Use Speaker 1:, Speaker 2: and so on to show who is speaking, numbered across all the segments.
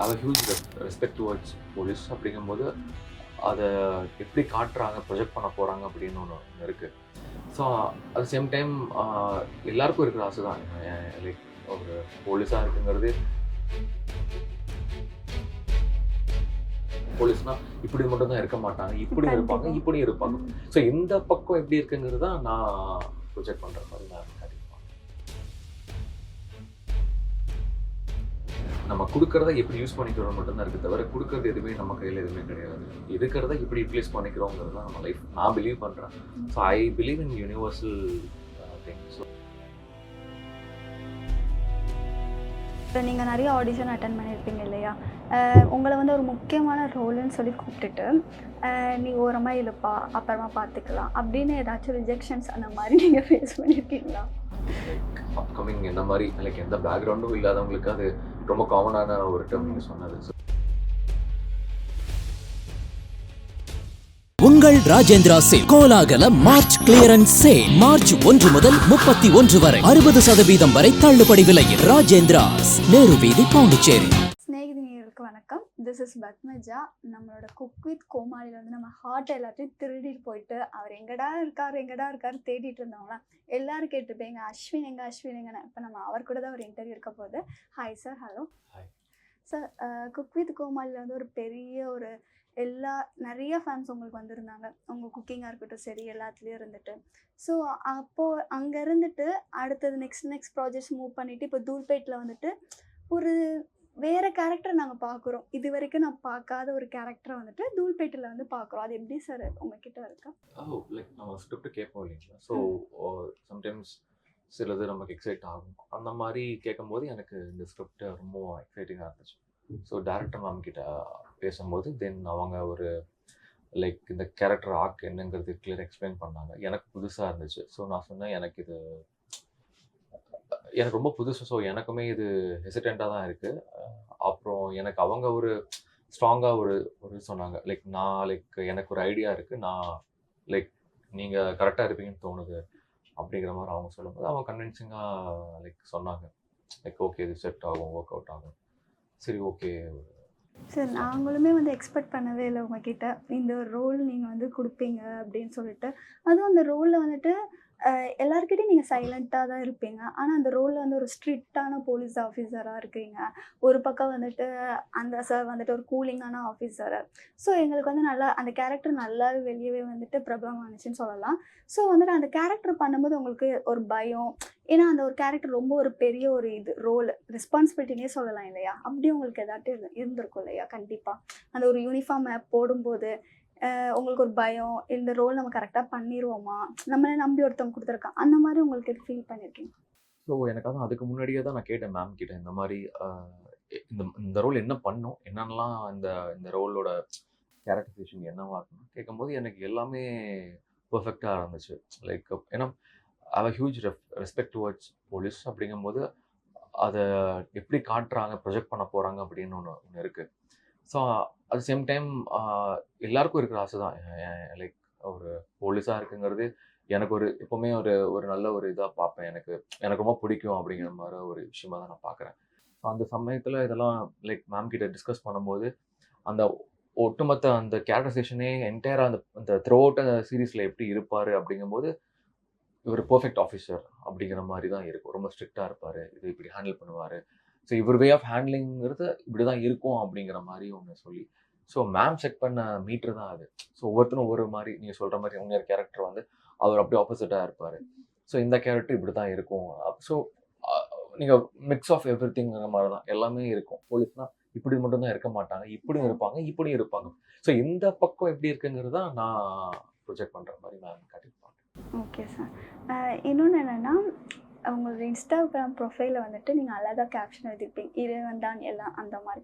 Speaker 1: அது huge respect towards police அப்படிங்கும்போது அதை எப்படி காட்டுறாங்க ப்ரொஜெக்ட் பண்ண போகிறாங்க அப்படின்னு ஒன்று இருக்குது. ஸோ அட் சேம் டைம் எல்லாருக்கும் இருக்கிற ஆசை தான். லைக் ஒரு போலீஸாக இருக்குங்கிறது, போலீஸ்னா இப்படி மட்டும் தான் இருக்க மாட்டாங்க, இப்படியும் இருப்பாங்க, இப்படியும் இருப்பாங்க. ஸோ இந்த பக்கம் எப்படி இருக்குங்கிறது தான் நான் ப்ரொஜெக்ட் பண்ணுற மாதிரி நான் காட்டியிருப்பேன். நம்ம கொடுக்கறத எப்படி யூஸ் பண்ணிக்கிறோம் மட்டும்தான் இருக்குது தவிர, கொடுக்கறது எதுவுமே நம்ம கையில் எதுவுமே கிடையாது. இருக்கிறத எப்படி யூட்டிலைஸ் பண்ணிக்கிறோங்கிறது தான் நம்ம லைஃப். நான் பிலீவ் பண்ணுறேன். So I believe in universal thing. So
Speaker 2: நீங்கள் நிறைய ஆடிஷன் அட்டன் பண்ணியிருப்பீங்க இல்லையா? உங்களை வந்து ஒரு முக்கியமான ரோலுன்னு சொல்லி கூப்பிட்டுட்டு நீ ஓரமாக இழுப்பா அப்புறமா பார்த்துக்கலாம் அப்படின்னு ஏதாச்சும் ரிஜெக்ஷன்ஸ் அந்த மாதிரி நீங்கள் ஃபேஸ் பண்ணியிருக்கீங்களா?
Speaker 1: லைக் அப்கமிங் என்ன மாதிரி லைக் எந்த பேக்ரவுண்டும் இல்லாதவங்களுக்கு அது ரொம்ப காமனான ஒரு டேர்ம் நீங்கள் சொன்னது.
Speaker 3: உங்கள் ராஜேந்திரா சேல் கோலாகல மார்ச் கிளியரன்ஸ் சேல் மார்ச் 1 முதல் 31 வரை 60% வரை தள்ளுபடி விலையில் ராஜேந்திராஸ், நேரு வீதி, பாண்டிச்சேரி.
Speaker 2: ஸ்நேகிதினியர்களுக்கு வணக்கம். This is Padmaja. நம்மளோட குக் வித் கோமாளியில் வந்து நம்ம ஹார்ட் எல்லாத்தையும் திருடிட்டு போயிட்டு அவர் எங்கடா இருக்காரு தேடிட்டு இருந்தவங்களாம் எல்லாரும் கேட்டுருப்பீங்க, அஸ்வின் எங்கன்னு. இப்போ நம்ம அவர் கூட தான் ஒரு இன்டர்வியூ இருக்க போகுது. Hi sir. Hello sir. Cook with கோமாளியில் வந்து ஒரு பெரிய ஒரு நிறைய ஃபேன்ஸ் உங்களுக்கு வந்திருந்தாங்க. உங்கள் குக்கிங்காக இருக்கட்டும் சரி, எல்லாத்துலேயும் இருந்துட்டு. ஸோ அப்போது அங்கே இருந்துட்டு அடுத்தது நெக்ஸ்ட் ப்ராஜெக்ட்ஸ் மூவ் பண்ணிவிட்டு இப்போ தூள்பேட்டில் வந்துட்டு ஒரு வேறு கேரக்டர் நாங்கள் பார்க்குறோம். இது வரைக்கும் நான் பார்க்காத ஒரு கேரக்டரை வந்துட்டு தூள்பேட்டில் வந்து பார்க்குறோம். அது எப்படி சார் உங்ககிட்ட இருக்கா?
Speaker 1: லைக் நம்ம ஸ்கிரிப்ட் கேட்போம் இல்லைங்களா? ஸோ சம்டைம்ஸ் சிலது நமக்கு எக்ஸைட் ஆகும். அந்த மாதிரி கேட்கும்போது எனக்கு இந்த ஸ்கிரிப்ட் ரொம்ப எக்ஸைட்டிங்காக இருந்துச்சு. ஸோ டேரக்டர் மேம் கிட்ட பேசும்போது தென் அவங்க ஒரு லைக் இந்த கேரக்டர் ஆர்க் என்னங்கிறது கிளியர் எக்ஸ்பிளைன் பண்ணாங்க. எனக்கு புதுசாக இருந்துச்சு. ஸோ நான் சொன்னேன், எனக்கு ரொம்ப புதுசு. ஸோ எனக்குமே இது ஹெசிடெண்ட்டாக தான் இருக்குது. அப்புறம் எனக்கு அவங்க ஒரு ஸ்ட்ராங்காக ஒரு சொன்னாங்க. லைக் எனக்கு ஒரு ஐடியா இருக்குது, நான் லைக் நீங்கள் கரெக்டாக இருப்பீங்கன்னு தோணுது அப்படிங்கிற மாதிரி அவங்க சொல்லும்போது அவங்க கன்வின்சிங்காக லைக் சொன்னாங்க. லைக் ஓகே, இது செட் ஆகும், ஒர்க் அவுட் ஆகும். சரி, ஓகே
Speaker 2: சார். நாங்களுமே வந்து எக்ஸ்பெக்ட் பண்ணவே இல்லை உங்ககிட்ட இந்த ரோல் நீங்கள் வந்து கொடுப்பீங்க அப்படின்னு சொல்லிட்டு. அதுவும் அந்த ரோலில் வந்துட்டு எல்லாருக்கிட்டையும் நீங்கள் சைலண்ட்டாக தான் இருப்பீங்க. ஆனால் அந்த ரோலில் வந்து ஒரு ஸ்ட்ரிக்டான போலீஸ் ஆஃபீஸராக இருக்கீங்க. ஒரு பக்கம் வந்துட்டு அந்த சார் வந்துட்டு ஒரு கூலிங்கான ஆஃபீஸரு. ஸோ எங்களுக்கு வந்து நல்லா அந்த கேரக்டர் நல்லாவே வெளியவே வந்துட்டு பிரபலமானுச்சுன்னு சொல்லலாம். ஸோ வந்துட்டு அந்த கேரக்டர் பண்ணும்போது உங்களுக்கு ஒரு பயம், ஏன்னா அந்த ஒரு கேரக்டர் ரொம்ப ஒரு பெரிய ஒரு ரோல் ரெஸ்பான்சிபிலிட்டினே சொல்லலாம் இல்லையா? அப்படி உங்களுக்கு ஏதாட்டும் இருந்திருக்கும் இல்லையா? கண்டிப்பாக அந்த ஒரு யூனிஃபார்ம் போடும்போது உங்களுக்கு ஒரு பயம், இந்த ரோல் நம்ம கரெக்டாக பண்ணிடுவோமா, நம்மளை நம்பி ஒருத்தவங்க கொடுத்துருக்கான், அந்த மாதிரி உங்களுக்கு ஃபீல் பண்ணியிருக்கீங்க?
Speaker 1: ஸோ எனக்கு அதான் அதுக்கு முன்னாடியே தான் நான் கேட்டேன் மேம் கிட்ட, இந்த மாதிரி இந்த ரோல் என்ன பண்ணும், என்னென்னலாம் இந்த ரோலோட கேரக்டரைசேஷன் என்னவா இருக்கணும் கேட்கும்போது எனக்கு எல்லாமே பர்ஃபெக்டாக இருந்துச்சு. லைக் ஏன்னா ஹியூஜ் ரெஸ்பெக்ட் டுவர்ட்ஸ் போலீஸ் அப்படிங்கும்போது அதை எப்படி காட்டுறாங்க ப்ரொஜெக்ட் பண்ண போகிறாங்க அப்படின்னு ஒன்று இருக்குது. ஸோ அட் சேம் டைம் எல்லாருக்கும் இருக்கிற ஆசை தான். லைக் ஒரு போலீஸாக இருக்குங்கிறது எனக்கு எப்போவுமே ஒரு நல்ல ஒரு இதாக பார்ப்பேன். எனக்கு ரொம்ப பிடிக்கும் அப்படிங்கிற மாதிரி ஒரு விஷயமா தான் நான் பார்க்குறேன். ஸோ அந்த சமயத்தில் இதெல்லாம் லைக் மேம் கிட்ட டிஸ்கஸ் பண்ணும்போது அந்த ஒட்டுமொத்த அந்த கேரக்டரைசேஷனே என்டையராக அந்த த்ரூ அவுட் அந்த சீரீஸில் எப்படி இருப்பார் அப்படிங்கும்போது இவர் பர்ஃபெக்ட் ஆஃபீஸர் அப்படிங்கிற மாதிரி தான் இருக்கும். ரொம்ப ஸ்ட்ரிக்டாக இருப்பார், இது இப்படி ஹேண்டில் பண்ணுவார். ஸோ இவர் வே ஆஃப் ஹேண்ட்லிங்கிறது இப்படி தான் இருக்கும் அப்படிங்கிற மாதிரி ஒன்று சொல்லி, ஸோ மேம் செக் பண்ண மீட்ரு தான் அது. ஸோ ஒவ்வொருத்தரும் ஒவ்வொரு மாதிரி, நீங்கள் சொல்கிற மாதிரி இன்னொரு கேரக்டர் வந்து அவர் அப்படியே ஆப்போசிட்டாக இருப்பார். ஸோ இந்த கேரக்டர் இப்படி தான் இருக்கும். ஸோ நீங்கள் மிக்ஸ் ஆஃப் எவ்ரி திங்கிற மாதிரி தான் எல்லாமே இருக்கும். போலீஸ்னால் இப்படி மட்டும் தான் இருக்க மாட்டாங்க, இப்படியும் இருப்பாங்க, இப்படியும் இருப்பாங்க. ஸோ இந்த பக்கம் எப்படி இருக்குங்கிறது தான் நான் ப்ரொஜெக்ட் பண்ணுற மாதிரி நான் காட்டியிருப்பேன்.
Speaker 2: Okay sir. இன்னொன்று என்னென்னா, உங்களோட இன்ஸ்டாகிராம் ப்ரொஃபைலில் வந்துட்டு நீங்கள் அழகாக கேப்ஷன் எழுதிருப்பீங்க, இறைவன் தான் எல்லாம் அந்த மாதிரி.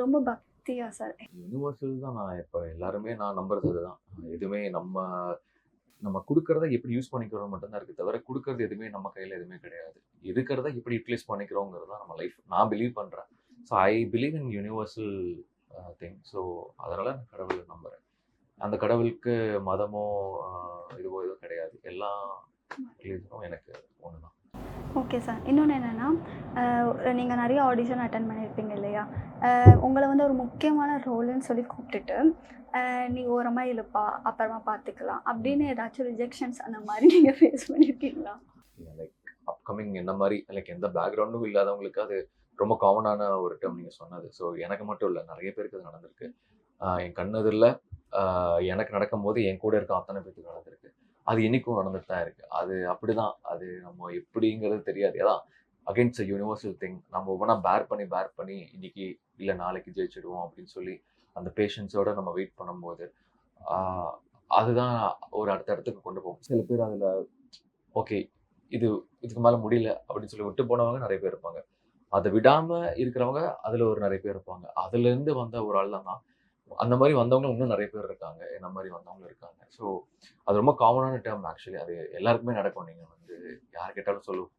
Speaker 2: ரொம்ப பக்தியா சார்?
Speaker 1: யூனிவர்சல் தான். நான் இப்போ எல்லாருமே நான் நம்புறது அதுதான். எதுவுமே நம்ம கொடுக்கறத எப்படி யூஸ் பண்ணிக்கிறோம் மட்டும்தான் இருக்குது தவிர, கொடுக்கறது எதுவுமே நம்ம கையில் எதுவுமே கிடையாது. இருக்கிறத எப்படி யூட்டிலைஸ் பண்ணிக்கிறோங்கிறது தான் நம்ம லைஃப். நான் பிலீவ் பண்ணுறேன். So I believe in universal thing. So அதனால் நான் கடவுளை நம்புகிறேன். அந்த கடவுளுக்கு மதமோ இதுவோ எதுவும் கிடையாது. எல்லா ரிலீஜனும் எனக்கு ஒன்று தான்.
Speaker 2: Okay sir. இன்னொன்னு என்னன்னா, நீங்க நெறைய ஆடிஷன் அட்டெண்ட் பண்ணியிருப்பீங்க இல்லையா? உங்கள வந்து ஒரு முக்கியமான ரோல்ன்னு சொல்லி கூப்ட்டுட்டு, "நீ ஓரமா இழுப்பா, அப்புறமா பார்த்துக்கலாம்." அப்படின்னு ஏதாச்சும் ரிஜெக்ஷன்ஸ் அந்த மாரி நீங்க ஃபேஸ் பண்ணியிருக்கீங்களா?
Speaker 1: லைக் அப்கமிங் என்ன மாரி லைக் எந்த பேக்ரவுண்டும் இல்லாதவங்களுக்கு அது ரொம்ப காமனான ஒரு டெர்ம் நீங்க சொன்னது. ஸோ எனக்கு மட்டும் இல்ல, நெறைய பேருக்கு அது நடந்திருக்கு. என் கண்ணெதிர்ல எனக்கு நடக்கும்போது என் கூட இருக்க அத்தனை பேத்துக்கு நடந்திருக்கு. அது இன்னைக்கும் நடந்துட்டு தான் இருக்கு. அது அப்படிதான். அது நம்ம எப்படிங்கிறது தெரியாது. அதான் again it's a universal thing. நம்ம ஒவ்வொன்னா பேர் பண்ணி இன்னைக்கு இல்ல நாளைக்கு ஜெயிச்சுடுவோம் அப்படின்னு சொல்லி அந்த பேஷன்ஸோட நம்ம வெயிட் பண்ணும்போது, ஆ அதுதான் ஒரு அடுத்த இடத்துக்கு கொண்டு போகும். சில பேர் அதுல ஓகே. இது இதுக்கு மேல முடியல அப்படின்னு சொல்லி விட்டு போனவங்க நெறைய பேர் இருப்பாங்க. அத விடாம இருக்கிறவங்க அதுல ஒரு நெறைய பேர் இருப்பாங்க. அதுலேருந்து வந்த ஒரு ஆள் தான் நான். அந்த மாரி வந்தவங்க இன்னும் நெறைய பேர் இருக்காங்க. என்ன மாரி வந்தவங்களும் இருக்காங்க. ஸோ அது ரொம்ப காமனான டெர்ம் ஆக்சுவலி. அது எல்லாருக்குமே நடக்கும். நீங்க வந்து யார் கேட்டாலும்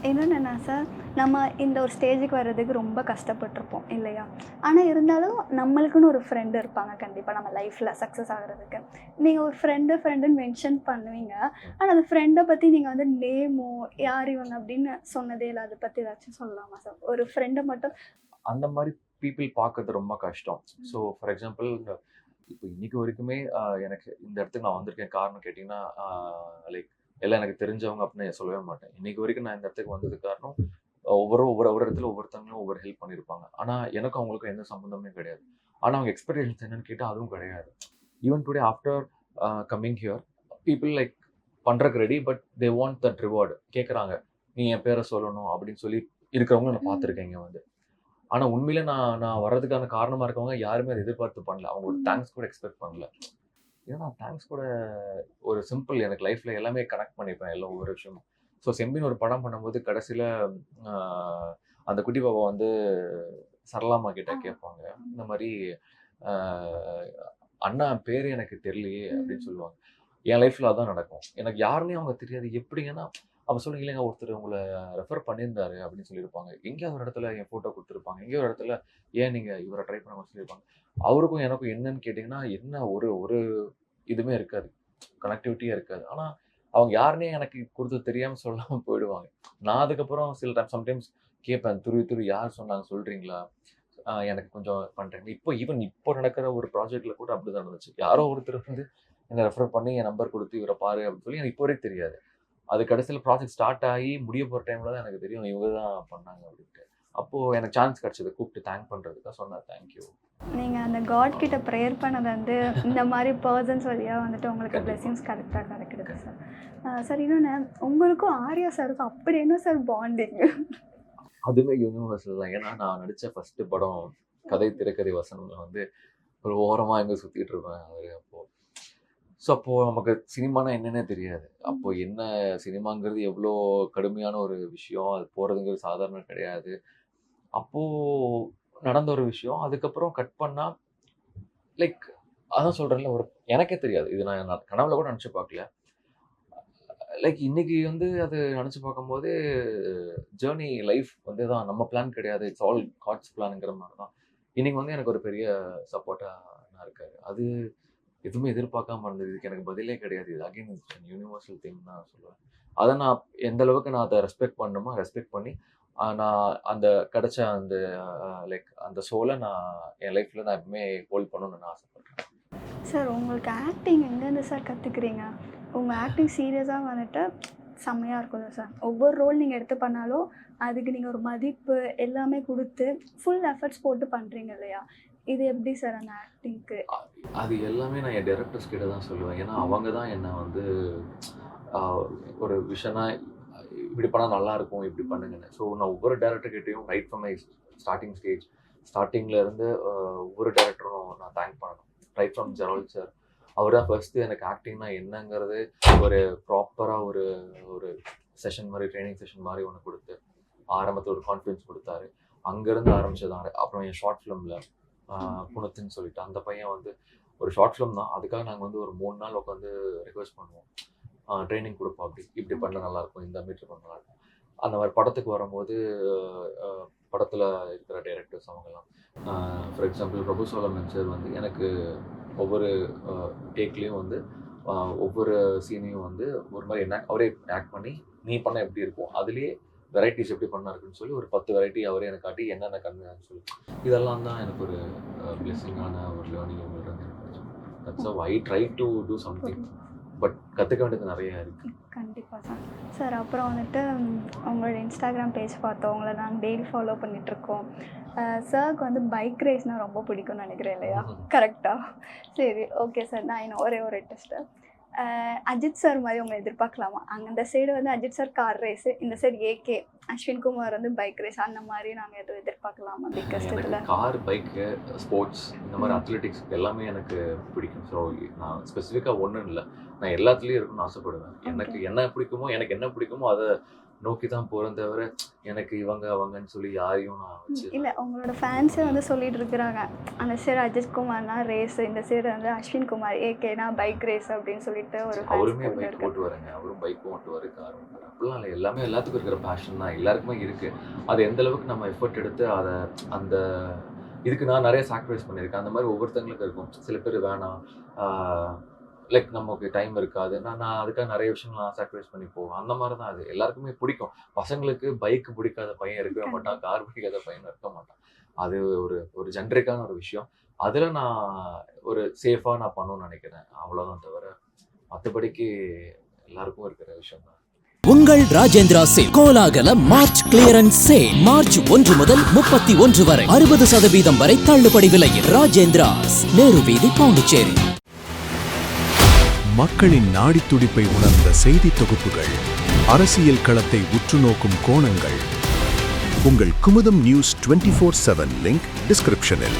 Speaker 2: இன்னொன்னு என்ன சார், நம்ம இந்த ஒரு ஸ்டேஜுக்கு வர்றதுக்கு ரொம்ப கஷ்டப்பட்டுருப்போம் இல்லையா? ஆனா இருந்தாலும் நம்மளுக்குன்னு ஒரு ஃப்ரெண்ட் இருப்பாங்க கண்டிப்பா நம்ம லைஃப்ல சக்ஸஸ் ஆகுறதுக்கு. நீங்க ஒரு ஃப்ரெண்டுன்னு மென்ஷன் பண்ணுவீங்க. ஆனா அந்த ஃப்ரெண்ட பத்தி நீங்க வந்து நேமோ, யார் இவங்க அப்படின்னு சொன்னதே இல்ல. அத பத்தி ஏதாச்சும் சொல்லலாமா சார்? ஒரு ஃப்ரெண்ட மட்டும்
Speaker 1: அந்த மாரி பீப்பிள் பார்க்கறது ரொம்ப கஷ்டம். ஸோ ஃபார் எக்ஸாம்பிள் இப்போ இன்னைக்கு வரைக்குமே எனக்கு இந்த இடத்துக்கு நான் வந்திருக்கேன் காரணம் கேட்டீங்கன்னா, லைக் எல்லாம் எனக்கு தெரிஞ்சவங்க அப்படின்னு நான் சொல்லவே மாட்டேன். இன்னைக்கு வரைக்கும் நான் இந்த இடத்துக்கு வந்ததுக்கு காரணம் ஒவ்வொரு ஒவ்வொரு ஒவ்வொரு இடத்துல ஒவ்வொருத்தவங்களும் ஒவ்வொரு ஹெல்ப் பண்ணியிருப்பாங்க. ஆனா எனக்கும் அவங்களுக்கும் எந்த சம்மந்தமே கிடையாது. ஆனா அவங்க எக்ஸ்பெக்டேஷன்ஸ் என்னன்னு கேட்டா அதுவும் கிடையாது. Even today after coming here people like பண்றதுக்கு ரெடி. But they want that reward கேட்குறாங்க. நீ என் பேரை சொல்லணும் அப்படின்னு சொல்லி இருக்கிறவங்க நான்
Speaker 2: ம்.
Speaker 1: பார்த்துருக்கேன் இங்க வந்து. ஆனா உண்மையிலே நான் நான் வர்றதுக்கான காரணமா இருக்கவங்க யாருமே அத எதிர்பார்த்து பண்ணல. அவங்க ஒரு
Speaker 2: ம்.
Speaker 1: தேங்க்ஸ் கூட எக்ஸ்பெக்ட் பண்ணல. ஏன்னா நான் தேங்க்ஸ் கூட ஒரு சிம்பிள் எனக்கு லைஃப்ல எல்லாமே கனெக்ட் பண்ணிப்பேன் எல்லா ஒவ்வொரு விஷயமும். ஸோ செம்பின்னு ஒரு படம் பண்ணும்போது கடைசியில ஆ அந்த குட்டி பாப்பா வந்து சரளாம்மா கிட்ட
Speaker 2: ஆ.
Speaker 1: கேட்பாங்க. இந்த மாரி ஆ "அண்ணா பேரு எனக்கு தெரியலையே" அப்படின்னு
Speaker 2: ம்.
Speaker 1: சொல்லுவாங்க. என் லைஃப்ல அதான் நடக்கும். எனக்கு யாருன்னே அவங்க தெரியாது. எப்படிங்கன்னா அப்ப சொல்லுங்க, "இல்லைங்க ஒருத்தர் உங்கள ரெஃபர் பண்ணியிருந்தாரு" அப்படின்னு சொல்லியிருப்பாங்க. எங்கேயோ ஒரு இடத்துல என் ஃபோட்டோ குடுத்துருப்பாங்க. எங்கேயோ ஒரு இடத்துல ஏன் நீங்க இவர ட்ரை பண்ணுங்கன்னு சொல்லியிருப்பாங்க. அவருக்கும் எனக்கும் என்னன்னு கேட்டீங்கன்னா, என்ன ஒரு ஒரு இதுவுமே இருக்காது. கனெக்டிவிட்டியே இருக்காது. ஆனா, அவங்க யாருன்னே எனக்கு குடுத்தது தெரியாம சொல்லாம போயிடுவாங்க. நான் அதுக்கப்புறம் சில சம்டைம்ஸ் கேட்பேன். துருவி துருவி யார் சொன்னாங்க சொல்றீங்களா? எனக்கு கொஞ்சம் பண்றீங்க. இப்போ நடக்கிற ஒரு ப்ராஜெக்ட்ல கூட அப்படிதான் நடந்துச்சு. யாரோ ஒருத்தர் வந்து என்ன ரெஃபர் பண்ணி என் நம்பர் குடுத்து இவர பாரு அப்படின்னு சொல்லி எனக்கு இப்போ வரைக்கும் தெரியாது. அது கடைசியில ப்ராஜெக்ட் ஸ்டார்ட் ஆகி முடிய போற டைம்ல தான் எனக்கு தெரியும் இவங்க தான் பண்ணாங்க அப்படின்ட்டு. அப்போ எனக்கு சான்ஸ் கிடைச்சது. கூப்பிட்டு தேங்க் பண்றதுக்கு சொன்னேன் தேங்க் யூ.
Speaker 2: நீங்க அந்த காட் கிட்ட ப்ரேயர் பண்ணது வந்து இந்த மாரி பெர்சன்ஸ் வழியா வந்துட்டு உங்களுக்கு
Speaker 1: கண்டிப்பா.
Speaker 2: பிளெஸிங்ஸ் கரெக்ட்டா கிடைக்குது சார்.
Speaker 1: கண்டிப்பா.
Speaker 2: சார் இன்னொன்னு உங்களுக்கும் ஆர்யா சாருக்கும் அப்படி என்ன சார் பாண்டிங்?
Speaker 1: அதுவே யுனிவர்சல் தான். ஏன்னா நான் நடிச்ச ஃபர்ஸ்ட் படம் கதை, திரைக்கதை, வசனம்ல வந்து ஒரு ஓரமா எங்கேயோ சுத்திட்டு இருப்பேன். அது அப்போ. ஸோ அப்போ நமக்கு சினிமானா என்னன்னே தெரியாது. அப்போ என்ன சினிமாங்கிறது எவ்வளோ கடுமையான ஒரு விஷயம். அது போறதுங்கிறது சாதாரணம் கிடையாது. அப்போ நடந்த ஒரு விஷயம். அதுக்கப்புறம் கட் பண்ணா லைக் அதான் சொல்றேன்ல ஒரு எனக்கே தெரியாது. இது நான் கனவுல கூட நெனச்சு பார்க்கல. லைக் இன்னைக்கு வந்து அது நெனச்சு பார்க்கும்போது ஜர்னி லைஃப் வந்து தான் நம்ம பிளான் கிடையாது. இட்ஸ் ஆல் காட்ஸ் பிளான்ங்கிற மாரி தான். இன்னைக்கு வந்து எனக்கு ஒரு பெரிய சப்போர்ட்டா நான் இருக்காரு. அது எதுவுமே எதிர்பார்க்காம இருந்தது. இதுக்கு எனக்கு பதிலே கிடையாது. இது அகைன் யுனிவர்சல் திங் தான் சொல்லுவேன். அத நான் எந்த அளவுக்கு நான் அத ரெஸ்பெக்ட் பண்ணணுமோ ரெஸ்பெக்ட் பண்ணி, நான் அந்த கிடைச்ச அந்த லைக் அந்த சோல நான் என் லைஃப்ல நான் எப்பவுமே ஹோல்ட் பண்ணணும்னு நான் ஆசைப்படுறேன்.
Speaker 2: சார் உங்களுக்கு ஆக்டிங் எங்கேருந்து சார் கத்துக்கிறீங்க? உங்க ஆக்டிங் சீரியஸா வந்துட்டு செம்மையா இருக்கும் சார். ஒவ்வொரு ரோல் நீங்க எடுத்து பண்ணாலும், அதுக்கு நீங்க ஒரு மதிப்பு எல்லாமே குடுத்து, ஃபுல் எஃபர்ட்ஸ் போட்டு பண்றீங்க இல்லையா? இது எப்படி சார் அந்த ஆக்டிங்க்கு?
Speaker 1: அ அது எல்லாமே நான் என் டைரக்டர்ஸ் கிட்ட தான் சொல்லுவேன். ஏன்னா,
Speaker 2: ம்.
Speaker 1: அவங்க தான் என்ன வந்து அ ஒரு விஷனா இப்படி பண்ணா நல்லாருக்கும், இப்படி
Speaker 2: ம்.
Speaker 1: பண்ணுங்கன்னு. ஸோ நான் ஒவ்வொரு டைரக்டர் கிட்டயும் right from my starting stage, ஸ்டார்ட்டிங்ல இருந்து ஒவ்வொரு டைரக்டரும் நான் தேங்க் பண்ணணும். Right from
Speaker 2: okay.
Speaker 1: Gerald sir. அவர் தான் ஃபர்ஸ்ட்டு எனக்கு ஆக்டிங்னா என்னங்கிறது ஒரு ப்ராப்பரா ஒரு ஒரு செஷன் மாரி, ட்ரெய்னிங் செஷன் மாரி ஒண்ணு குடுத்து, ஆரம்பத்துல ஒரு கான்ஃபிடன்ஸ் குடுத்தாரு. அங்கருந்து ஆரம்பிச்சது தான். அப்புறம் என் ஷார்ட் ஃபிலிம்ல
Speaker 2: ஓகே.
Speaker 1: புனித்ன்னு சொல்லிட்டு அந்த பையன் வந்து ஒரு ஷார்ட் ஃபிலிம் தான். அதுக்காக நாங்க வந்து ஒரு 3 நாள் உட்காந்து ரிஹர்ஸ் பண்ணுவோம். ட்ரெய்னிங் குடுப்போம் அப்படி. இப்படி பண்ணா
Speaker 2: ஓகே.
Speaker 1: நல்லாயிருக்கும். இந்த மீட்டர் பண்ணா நல்லாயிருக்கும். அந்த மாரி படத்துக்கு வரும்போது அ படத்துல இருக்கிற டைரக்டர்ஸ் அவங்கலாம். For example Prabhu Solomon sir வந்து எனக்கு ஒவ்வொரு அ டேக்லயும் வந்து ஒவ்வொரு சீனையும் வந்து ஒரு மாதிரி என்ன அவரே ஆக்ட் பண்ணி நீ பண்ண எப்படி இருக்கும், அதுலேயே வெரைட்டிஸ் எப்படி பண்ணா இருக்குன்னு சொல்லி ஒரு 10 வெரைட்டி அவரே எனக்கு காட்டி என்னென்ன கம்மியான்னு சொல்லி இதெல்லாம் தான் எனக்கு ஒரு பிளெஸிங்கான ஒரு லேர்னிங் உங்கள்கிட்ட எனக்கு கிடைச்சது. That's how I try to do something. But கற்றுக்க வேண்டியது நிறைய இருக்குது.
Speaker 2: கண்டிப்பாக சார். சார் அப்புறம் வந்துட்டு உங்களோட இன்ஸ்டாகிராம் பேஜ் பார்த்தோம், உங்களை நாங்கள் டெய்லி ஃபாலோ பண்ணிகிட்ருக்கோம். சாருக்கு வந்து பைக் ரேஸ்னால் ரொம்ப பிடிக்கும்னு நினைக்கிறேன் இல்லையா? கரெக்டாக. சரி, ஓகே சார். நான் இன்னும் ஒரே ஒரு டெஸ்ட்டு. அஜித் சார் மாதிரி உங்களை எதிர்பார்க்கலாமா? அந்த சைடு வந்து அஜித் சார் கார் ரேஸு, இந்த சைடு ஏகே அஸ்வின் குமார் வந்து பைக் ரேஸ், அந்த மாதிரி நாங்கள் எதுவும் எதிர்பார்க்கலாமா பிக்கஸ்ட் இதில்?
Speaker 1: எனக்கு கார், பைக்கு, ஸ்போர்ட்ஸ் இந்த மாதிரி அத்லெட்டிக்ஸ் எல்லாமே எனக்கு பிடிக்கும். ஸோ நான் ஸ்பெசிஃபிக்காக ஒன்றும் இல்லை, நான் எல்லாத்துலேயும் இருக்கணும்னு ஆசைப்படுவேன். எனக்கு என்ன பிடிக்குமோ, எனக்கு என்ன பிடிக்குமோ அதை நோக்கி தான் போகிறேன் தவிர எனக்கு இவங்க அவங்கன்னு சொல்லி யாரையும் நான் வச்சு
Speaker 2: இல்லை. உங்களோட ஃபேன்ஸே வந்து சொல்லிட்டு இருக்கிறாங்க, அந்த சைடு அஜித் குமார்னா ரேஸ், இந்த சைடு வந்து அஸ்வின் குமார் ஏகேனா பைக் ரேஸ் அப்படின்னு சொல்லிட்டு ஒரு
Speaker 1: அவருமே பைக் ஓட்டு வரேங்க, அவரும் பைக்கும் ஓட்டுவார், கார் ஓட்டுவார். அப்படிலாம் இல்லை, எல்லாமே எல்லாத்துக்கும் இருக்கிற பேஷன் தான் எல்லாருக்குமே இருக்குது. அது எந்த அளவுக்கு நம்ம எஃபர்ட் எடுத்து அதை அந்த இதுக்கு நான் நிறைய சாக்ரிஃபைஸ் பண்ணியிருக்கேன். அந்த மாதிரி ஒவ்வொருத்தங்களுக்கு இருக்கும். சில பேர் வேணாம், லைக் நமக்கு டைம் இருக்காது, நான் அதுக்காக நிறைய விஷயங்கள் நான் சாக்ரிஃபைஸ் பண்ணி போவேன். அந்த மாதிரி தான் அது எல்லாருக்குமே பிடிக்கும். பசங்களுக்கு பைக் பிடிக்காத பையன் இருக்கவே மாட்டான், கார் பிடிக்காத பையன் இருக்க மாட்டான். அது ஒரு ஒரு ஜென்ரிக்கான ஒரு விஷயம். அதில் நான் ஒரு சேஃபாக நான் பண்ணணும்னு நினைக்கிறேன், அவ்வளோதான். தவிர மற்றபடிக்கு எல்லாருக்கும் இருக்கிற விஷயம் தான்.
Speaker 3: உங்கள் ராஜேந்திரா சேல் கோலாகல மார்ச் கிளியரன்ஸ் சேல் மார்ச் 1 முதல் 31 வரை 60% வரை தள்ளுபடி விலையில். ராஜேந்திராஸ், நேரு வீதி, பாண்டிச்சேரி.
Speaker 4: மக்களின் நாடித் துடிப்பை உணர்ந்த செய்தி தொகுப்புகள், அரசியல் களத்தை உற்றுநோக்கும் கோணங்கள். உங்கள் குமுதம் நியூஸ் 24/7 லிங்க் டிஸ்கிரிப்ஷனில்.